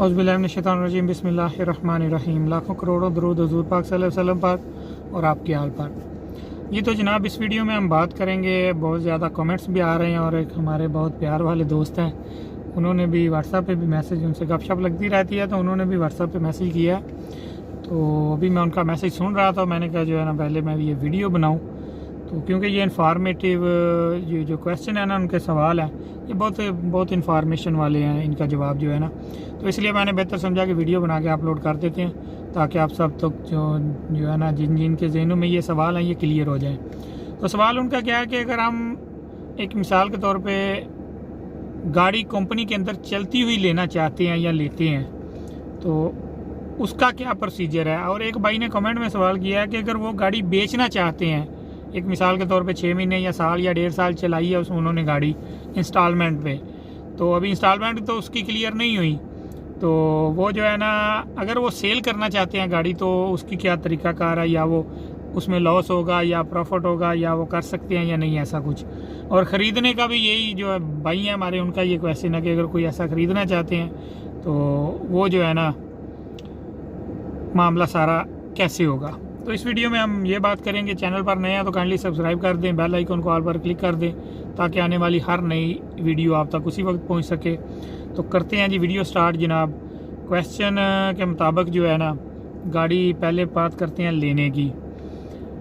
औज़ुबिल्लाहिमिनश्शैतानिर्रजीम बिस्मिल्लाहिर्रहमानिर्रहीम। लाखों करोड़ों दरूद हुज़ूर पाक सल्लल्लाहु अलैहि वसल्लम पर और आपके हाल पर। ये तो जनाब इस वीडियो में हम बात करेंगे, बहुत ज़्यादा कमेंट्स भी आ रहे हैं और एक हमारे बहुत प्यार वाले दोस्त हैं, उन्होंने भी व्हाट्सएप पे भी मैसेज, उनसे गपशप लगती रहती है तो उन्होंने भी व्हाट्सएप पे मैसेज किया। तो अभी मैं उनका मैसेज सुन रहा था, मैंने कहा जो है ना पहले मैं ये वीडियो बनाऊँ, तो क्योंकि ये इन्फॉर्मेटिव ये जो क्वेश्चन है ना, उनके सवाल हैं, ये बहुत इन्फॉर्मेशन वाले हैं, इनका जवाब जो है ना, तो इसलिए मैंने बेहतर समझा कि वीडियो बना के अपलोड कर देते हैं ताकि आप सब तक जो है ना जिन के जहनों में ये सवाल हैं ये क्लियर हो जाए। तो सवाल उनका क्या है कि अगर हम एक मिसाल के तौर पे गाड़ी कंपनी के अंदर चलती हुई लेना चाहते हैं या लेते हैं तो उसका क्या प्रोसीजर है। और एक भाई ने कमेंट में सवाल किया है कि अगर वो गाड़ी बेचना चाहते हैं, एक मिसाल के तौर पे 6 महीने या साल या 1.5 साल चलाई है उन्होंने गाड़ी इंस्टॉलमेंट पे, तो अभी इंस्टॉलमेंट तो उसकी क्लियर नहीं हुई, तो वो जो है ना अगर वो सेल करना चाहते हैं गाड़ी तो उसकी क्या तरीकाकार है, या वो उसमें लॉस होगा या प्रॉफिट होगा, या वो कर सकते हैं या नहीं, ऐसा कुछ। और ख़रीदने का भी यही जो है भाई हैं हमारे, उनका ये क्वेश्चन है कि अगर कोई ऐसा ख़रीदना चाहते हैं तो वो जो है ना मामला सारा कैसे होगा। तो इस वीडियो में हम ये बात करेंगे। चैनल पर नए हैं तो काइंडली सब्सक्राइब कर दें, बेल आइकन को ऑल पर क्लिक कर दें ताकि आने वाली हर नई वीडियो आप तक उसी वक्त पहुंच सके। तो करते हैं जी वीडियो स्टार्ट जनाब। क्वेश्चन के मुताबिक जो है ना गाड़ी पहले बात करते हैं लेने की।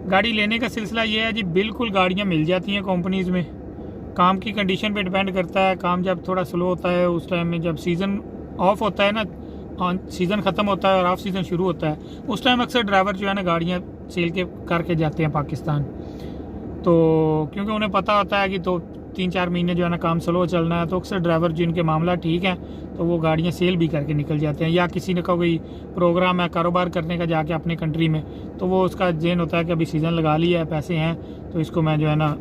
गाड़ी लेने का सिलसिला ये है जी, बिल्कुल गाड़ियाँ मिल जाती हैं कंपनीज़ में, काम की कंडीशन पर डिपेंड करता है। काम जब थोड़ा स्लो होता है उस टाइम में, जब सीज़न ऑफ होता है ना, सीज़न ख़त्म होता है और ऑफ सीज़न शुरू होता है, उस टाइम अक्सर ड्राइवर जो है ना गाड़ियाँ सेल के करके जाते हैं पाकिस्तान। तो क्योंकि उन्हें पता होता है कि तो 3-4 महीने जो है ना काम स्लो चलना है, तो अक्सर ड्राइवर जिनके मामला ठीक है तो वो गाड़ियाँ सेल भी करके निकल जाते हैं। या किसी ने का कोई प्रोग्राम है कारोबार करने का जाके अपने कंट्री में, तो वो उसका जहन होता है कि अभी सीज़न लगा लिया है, पैसे हैं तो इसको मैं जो है ना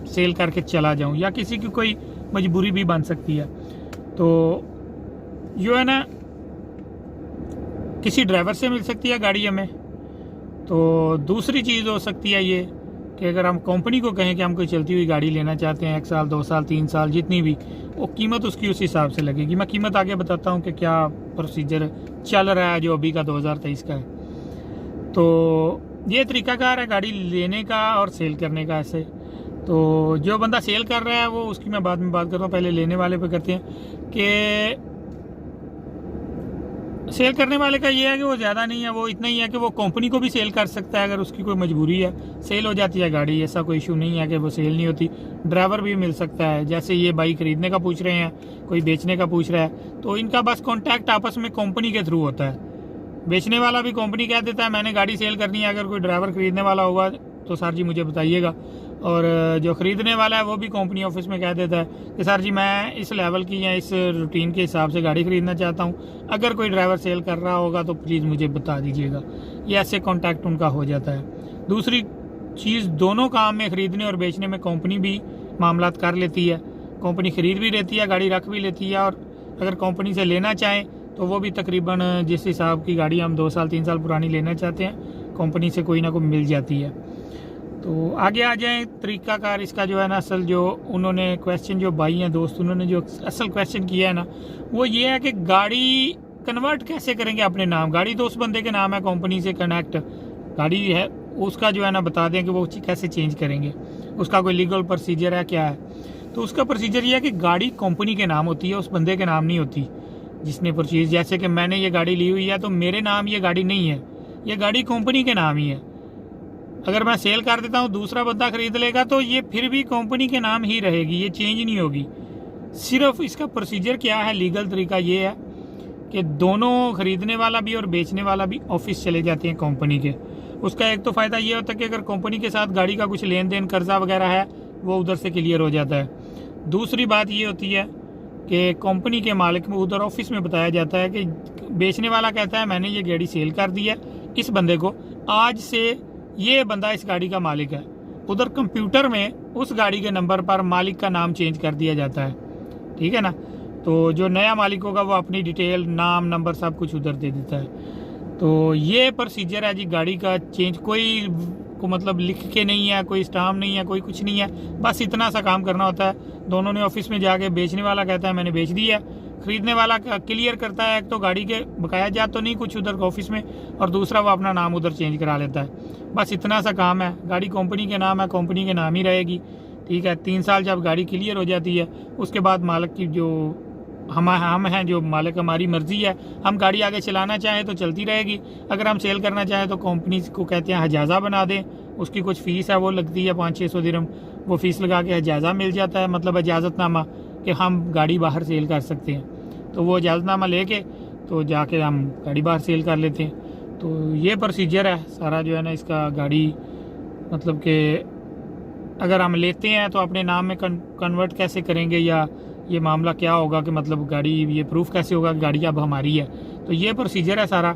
सेल करके चला जाऊँ, या किसी की कोई मजबूरी भी बन सकती है। तो जो है ना किसी ड्राइवर से मिल सकती है गाड़ी हमें। तो दूसरी चीज़ हो सकती है ये कि अगर हम कंपनी को कहें कि हम कोई चलती हुई गाड़ी लेना चाहते हैं, 1 साल 2 साल 3 साल जितनी भी, वो कीमत उसकी उस हिसाब से लगेगी। मैं कीमत आगे बताता हूँ कि क्या प्रोसीजर चल रहा है जो अभी का 2023 का है। तो ये तरीकाकार है गाड़ी लेने का और सेल करने का ऐसे। तो जो बंदा सेल कर रहा है वो उसकी मैं बाद में बात करता हूँ, पहले लेने वाले पे करते हैं कि सेल करने वाले का ये है कि वो ज़्यादा नहीं है, वो इतना ही है कि वो कंपनी को भी सेल कर सकता है अगर उसकी कोई मजबूरी है, सेल हो जाती है गाड़ी, ऐसा कोई इशू नहीं है कि वो सेल नहीं होती। ड्राइवर भी मिल सकता है, जैसे ये भाई खरीदने का पूछ रहे हैं, कोई बेचने का पूछ रहा है, तो इनका बस कॉन्टैक्ट आपस में कंपनी के थ्रू होता है। बेचने वाला भी कंपनी कह देता है मैंने गाड़ी सेल करनी है, अगर कोई ड्राइवर खरीदने वाला होगा तो सर जी मुझे बताइएगा। और जो ख़रीदने वाला है वो भी कंपनी ऑफिस में कह देता है कि सर जी मैं इस लेवल की या इस रूटीन के हिसाब से गाड़ी ख़रीदना चाहता हूँ, अगर कोई ड्राइवर सेल कर रहा होगा तो प्लीज़ मुझे बता दीजिएगा। ये ऐसे कॉन्टैक्ट उनका हो जाता है। दूसरी चीज़, दोनों काम में ख़रीदने और बेचने में कंपनी भी मामलात कर लेती है, कंपनी ख़रीद भी लेती है, गाड़ी रख भी लेती है, और अगर कंपनी से लेना चाहें तो वो भी तकरीबन जिस हिसाब की गाड़ी हम 2 साल 3 साल पुरानी लेना चाहते हैं कंपनी से कोई ना कोई मिल जाती है। तो आगे आ जाएं तरीकाकार इसका जो है ना, असल जो उन्होंने क्वेश्चन, जो भाई हैं दोस्त, उन्होंने जो असल क्वेश्चन किया है ना वो ये है कि गाड़ी कन्वर्ट कैसे करेंगे अपने नाम। गाड़ी तो उस बंदे के नाम है, कंपनी से कनेक्ट गाड़ी है, उसका जो है ना बता दें कि वो कैसे चेंज करेंगे, उसका कोई लीगल प्रोसीजर है क्या है। तो उसका प्रोसीजर ये है कि गाड़ी कंपनी के नाम होती है, उस बंदे के नाम नहीं होती जिसने परचेज। जैसे कि मैंने ये गाड़ी ली हुई है तो मेरे नाम ये गाड़ी नहीं है, ये गाड़ी कंपनी के नाम ही है। अगर मैं सेल कर देता हूँ, दूसरा बंदा खरीद लेगा तो ये फिर भी कंपनी के नाम ही रहेगी, ये चेंज नहीं होगी। सिर्फ इसका प्रोसीजर क्या है, लीगल तरीका ये है कि दोनों खरीदने वाला भी और बेचने वाला भी ऑफिस चले जाते हैं कंपनी के। उसका एक तो फ़ायदा ये होता है कि अगर कंपनी के साथ गाड़ी का कुछ लेन देन कर्जा वगैरह है वो उधर से क्लियर हो जाता है। दूसरी बात ये होती है कि कंपनी के मालिक में उधर ऑफिस में बताया जाता है कि बेचने वाला कहता है मैंने ये गाड़ी सेल कर दी है इस बंदे को, आज से ये बंदा इस गाड़ी का मालिक है। उधर कंप्यूटर में उस गाड़ी के नंबर पर मालिक का नाम चेंज कर दिया जाता है, ठीक है ना। तो जो नया मालिक होगा वो अपनी डिटेल, नाम, नंबर सब कुछ उधर दे देता है। तो ये प्रोसीजर है जी गाड़ी का चेंज। कोई को मतलब लिख के नहीं है, कोई स्टाम्प नहीं है, कोई कुछ नहीं है, बस इतना सा काम करना होता है। दोनों ने ऑफिस में जाके, बेचने वाला कहता है मैंने बेच दी है, खरीदने वाला क्लियर करता है, एक तो गाड़ी के बकाया जा तो नहीं कुछ उधर ऑफिस में, और दूसरा वो अपना नाम उधर चेंज करा लेता है। बस इतना सा काम है। गाड़ी कंपनी के नाम है, कंपनी के नाम ही रहेगी, ठीक है। 3 साल जब गाड़ी क्लियर हो जाती है उसके बाद मालिक की जो हम हैं जो मालिक, हमारी मर्जी है, हम गाड़ी आगे चलाना चाहें तो चलती रहेगी, अगर हम सेल करना चाहें तो कंपनी को कहते हैं हजाजा बना दें, उसकी कुछ फ़ीस है वो लगती है 500-600 दिरहम, वो फ़ीस लगा के हजाजा मिल जाता है, मतलब इजाज़तनामा कि हम गाड़ी बाहर सेल कर सकते हैं। तो वो इजाज़तनामा लेके तो जाके हम गाड़ी बाहर सेल कर लेते हैं। तो ये प्रोसीजर है सारा जो है ना इसका। गाड़ी मतलब कि अगर हम लेते हैं तो अपने नाम में कन्वर्ट कैसे करेंगे, या ये मामला क्या होगा कि मतलब गाड़ी ये प्रूफ कैसे होगा कि गाड़ी अब हमारी है। तो ये प्रोसीजर है सारा।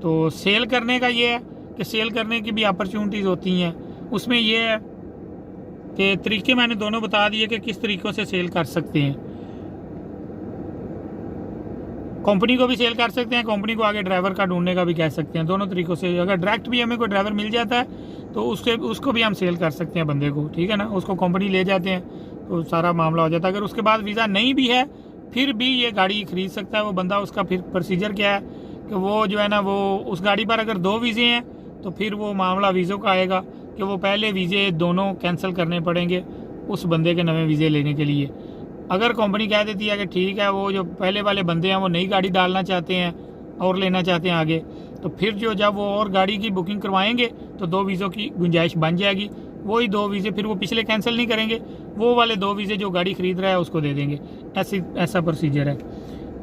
तो सेल करने का ये है कि सेल करने की भी अपॉर्चुनिटीज़ होती हैं। उसमें ये है कि तरीके मैंने दोनों बता दिए कि किस तरीक़ों से सेल कर सकते हैं। कंपनी को भी सेल कर सकते हैं, कंपनी को आगे ड्राइवर का ढूंढने का भी कह सकते हैं, दोनों तरीक़ों से। अगर डायरेक्ट भी हमें कोई ड्राइवर मिल जाता है तो उसको भी हम सेल कर सकते हैं बंदे को, ठीक है ना। उसको कंपनी ले जाते हैं तो सारा मामला हो जाता है। अगर उसके बाद वीज़ा नहीं भी है फिर भी ये गाड़ी खरीद सकता है वो बंदा। उसका फिर प्रोसीजर क्या है कि वो जो है ना वो उस गाड़ी पर अगर 2 वीज़े हैं तो फिर वो मामला वीज़ों का आएगा कि वो पहले वीज़े दोनों कैंसिल करने पड़ेंगे उस बंदे के नए वीज़े लेने के लिए। अगर कंपनी कह देती है कि ठीक है वो जो पहले वाले बंदे हैं वो नई गाड़ी डालना चाहते हैं और लेना चाहते हैं आगे, तो फिर जो जब वो और गाड़ी की बुकिंग करवाएंगे तो 2 वीज़ों की गुंजाइश बन जाएगी। वही 2 वीज़े फिर वो पिछले कैंसिल नहीं करेंगे, वो वाले 2 वीज़े जो गाड़ी खरीद रहा है उसको दे देंगे। ऐसा प्रोसीजर है,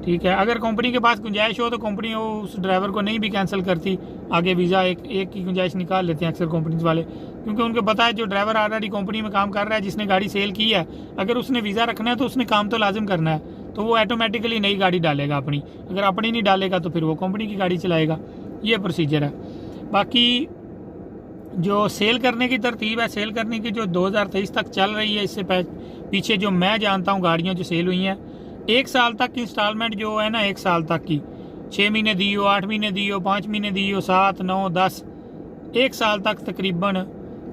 ठीक है। अगर कंपनी के पास गुंजाइश हो तो कंपनी उस ड्राइवर को नहीं भी कैंसिल करती, आगे वीज़ा एक की गुंजाइश निकाल लेते हैं अक्सर कंपनीज वाले, क्योंकि उनको पता है जो ड्राइवर ऑलरेडी कंपनी में काम कर रहा है, जिसने गाड़ी सेल की है, अगर उसने वीज़ा रखना है तो उसने काम तो लाजिम करना है, तो वो ऑटोमेटिकली नई गाड़ी डालेगा अपनी। अगर अपनी नहीं डालेगा तो फिर वो कंपनी की गाड़ी चलाएगा। ये प्रोसीजर है। बाकी जो सेल करने की तरतीब है, सेल करने की जो 2023 तक चल रही है, इससे पीछे जो मैं जानता हूँ गाड़ियाँ जो सेल हुई हैं, 1 साल तक की इंस्टॉलमेंट जो है ना, 1 साल तक की 6 महीने दी हो, 8 महीने दी हो, 5 महीने दी हो, 7, 9, 10, 1 साल तक तकरीबन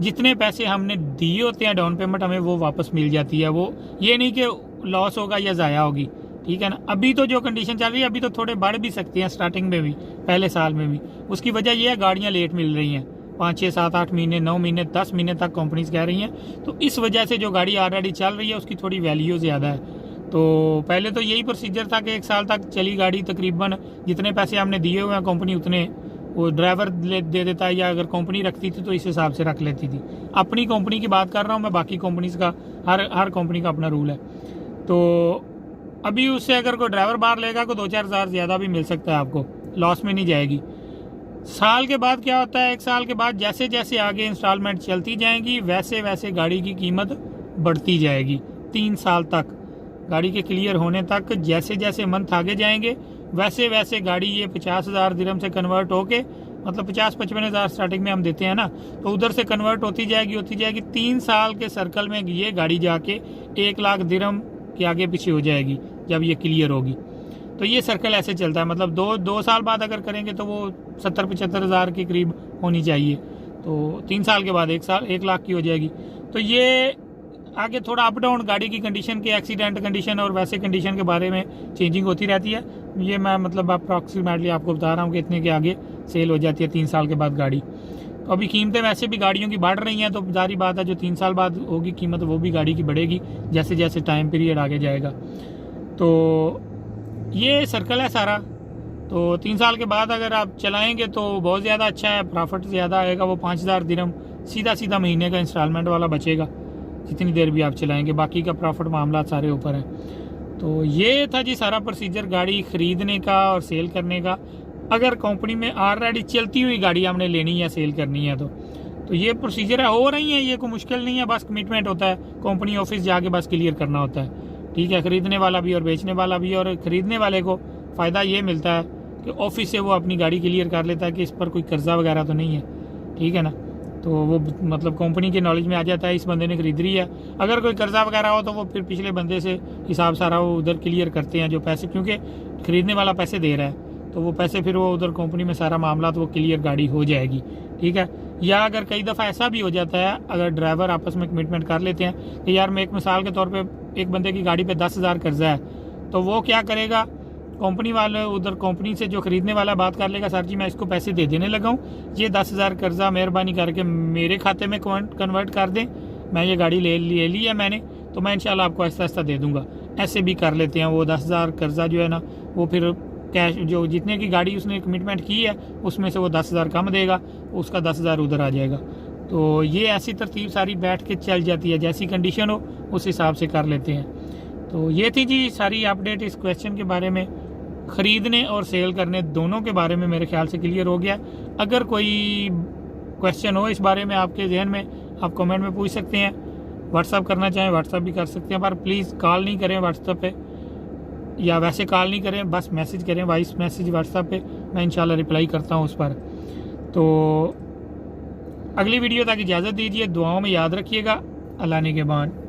जितने पैसे हमने दिए होते हैं डाउन पेमेंट हमें वो वापस मिल जाती है। वो ये नहीं कि लॉस होगा या ज़ाया होगी, ठीक है ना। अभी तो जो कंडीशन चल रही है अभी तो थोड़े बढ़ भी सकती हैं स्टार्टिंग में भी, पहले साल में भी। उसकी वजह यह है गाड़ियाँ लेट मिल रही हैं, 5, 6, 7, 8 महीने, 9 महीने, 10 महीने तक कंपनीज कह रही हैं। तो इस वजह से जो गाड़ी ऑलरेडी चल रही है उसकी थोड़ी वैल्यू ज़्यादा है। तो पहले तो यही प्रोसीजर था कि 1 साल तक चली गाड़ी, तकरीबन जितने पैसे हमने दिए हुए हैं कंपनी उतने वो ड्राइवर दे देता है, या अगर कंपनी रखती थी तो इस हिसाब से रख लेती थी। अपनी कंपनी की बात कर रहा हूँ मैं, बाकी कंपनीज का हर कंपनी का अपना रूल है। तो अभी उससे अगर कोई ड्राइवर बाहर लेगा तो 2-4 हज़ार ज़्यादा भी मिल सकता है, आपको लॉस में नहीं जाएगी। साल के बाद क्या होता है, 1 साल के बाद जैसे जैसे आगे इंस्टॉलमेंट चलती जाएंगी वैसे वैसे गाड़ी की कीमत बढ़ती जाएगी। 3 साल तक गाड़ी के क्लियर होने तक जैसे जैसे मंथ आगे जाएंगे वैसे वैसे गाड़ी ये 50,000 दिरहम से कन्वर्ट होके, मतलब 50-55 हज़ार स्टार्टिंग में हम देते हैं ना, तो उधर से कन्वर्ट होती जाएगी। 3 साल के सर्कल में ये गाड़ी जाके 1 लाख दिरहम के आगे पीछे हो जाएगी जब ये क्लियर होगी। तो ये सर्कल ऐसे चलता है, मतलब 2 साल बाद अगर करेंगे तो वो 70-75 हज़ार के करीब होनी चाहिए। तो 3 साल के बाद 1 लाख की हो जाएगी। तो ये आगे थोड़ा अप डाउन गाड़ी की कंडीशन के, एक्सीडेंट कंडीशन और वैसे कंडीशन के बारे में चेंजिंग होती रहती है। ये मैं मतलब अप्रॉक्सीमेटली आपको बता रहा हूँ कि इतने के आगे सेल हो जाती है 3 साल के बाद गाड़ी। तो अभी कीमतें वैसे भी गाड़ियों की बढ़ रही हैं, तो जारी बात है जो 3 साल बाद होगी कीमत वो भी गाड़ी की बढ़ेगी जैसे जैसे टाइम पीरियड आगे जाएगा। तो ये सर्कल है सारा। तो 3 साल के बाद अगर आप चलाएँगे तो बहुत ज़्यादा अच्छा है, प्रॉफिट ज़्यादा आएगा। वो 5,000 दिरहम सीधा महीने का इंस्टॉलमेंट वाला बचेगा जितनी देर भी आप चलाएंगे, बाकी का प्रॉफिट मामला सारे ऊपर है। तो ये था जी सारा प्रोसीजर गाड़ी ख़रीदने का और सेल करने का। अगर कंपनी में ऑलरेडी चलती हुई गाड़ी हमने लेनी या सेल करनी है तो ये प्रोसीजर है, हो रही है, ये कोई मुश्किल नहीं है। बस कमिटमेंट होता है, कंपनी ऑफिस जाके बस क्लियर करना होता है, ठीक है। ख़रीदने वाला भी और बेचने वाला भी। और ख़रीदने वाले को फ़ायदा ये मिलता है कि ऑफिस से वो अपनी गाड़ी क्लियर कर लेता है कि इस पर कोई कर्जा वगैरह तो नहीं है, ठीक है ना। तो वो मतलब कंपनी के नॉलेज में आ जाता है इस बंदे ने खरीद रही है। अगर कोई कर्जा वगैरह हो तो वो फिर पिछले बंदे से हिसाब सारा वो उधर क्लियर करते हैं जो पैसे, क्योंकि ख़रीदने वाला पैसे दे रहा है तो वो पैसे फिर वो उधर कंपनी में सारा मामला तो वो क्लियर गाड़ी हो जाएगी, ठीक है। या अगर कई दफ़ा ऐसा भी हो जाता है, अगर ड्राइवर आपस में कमिटमेंट कर लेते हैं कि यार मैं एक मिसाल के तौर पर एक बंदे की गाड़ी पर 10,000 कर्जा है, तो वो क्या करेगा, कंपनी वाले उधर कंपनी से जो ख़रीदने वाला बात कर लेगा, सर जी मैं इसको पैसे दे देने लगा हूँ, ये 10,000 कर्जा मेहरबानी करके मेरे खाते में कन्वर्ट कर दें, मैं ये गाड़ी ले ली है मैंने, तो मैं इंशाल्लाह आपको आहिस्ता आहिस्ता दे दूँगा। ऐसे भी कर लेते हैं। वो 10,000 कर्जा जो है ना, वो फिर कैश जो जितने की गाड़ी उसने कमिटमेंट की है उसमें से वो 10,000 कम देगा, उसका 10,000 उधर आ जाएगा। तो ये ऐसी तरतीब सारी बैठ के चल जाती है, जैसी कंडीशन हो उस हिसाब से कर लेते हैं। तो ये थी जी सारी अपडेट इस क्वेश्चन के बारे में। ख़रीदने और सेल करने दोनों के बारे में मेरे ख्याल से क्लियर हो गया। अगर कोई क्वेश्चन हो इस बारे में आपके जहन में, आप कमेंट में पूछ सकते हैं। व्हाट्सअप करना चाहें व्हाट्सअप भी कर सकते हैं, पर प्लीज़ कॉल नहीं करें व्हाट्सअप पे, या वैसे कॉल नहीं करें, बस मैसेज करें, वॉइस मैसेज व्हाट्सअप पे, मैं इंशाल्लाह रिप्लाई करता हूँ उस पर। तो अगली वीडियो तक इजाज़त दीजिए, दुआओं में याद रखिएगा। अल्लाह ने के बाद।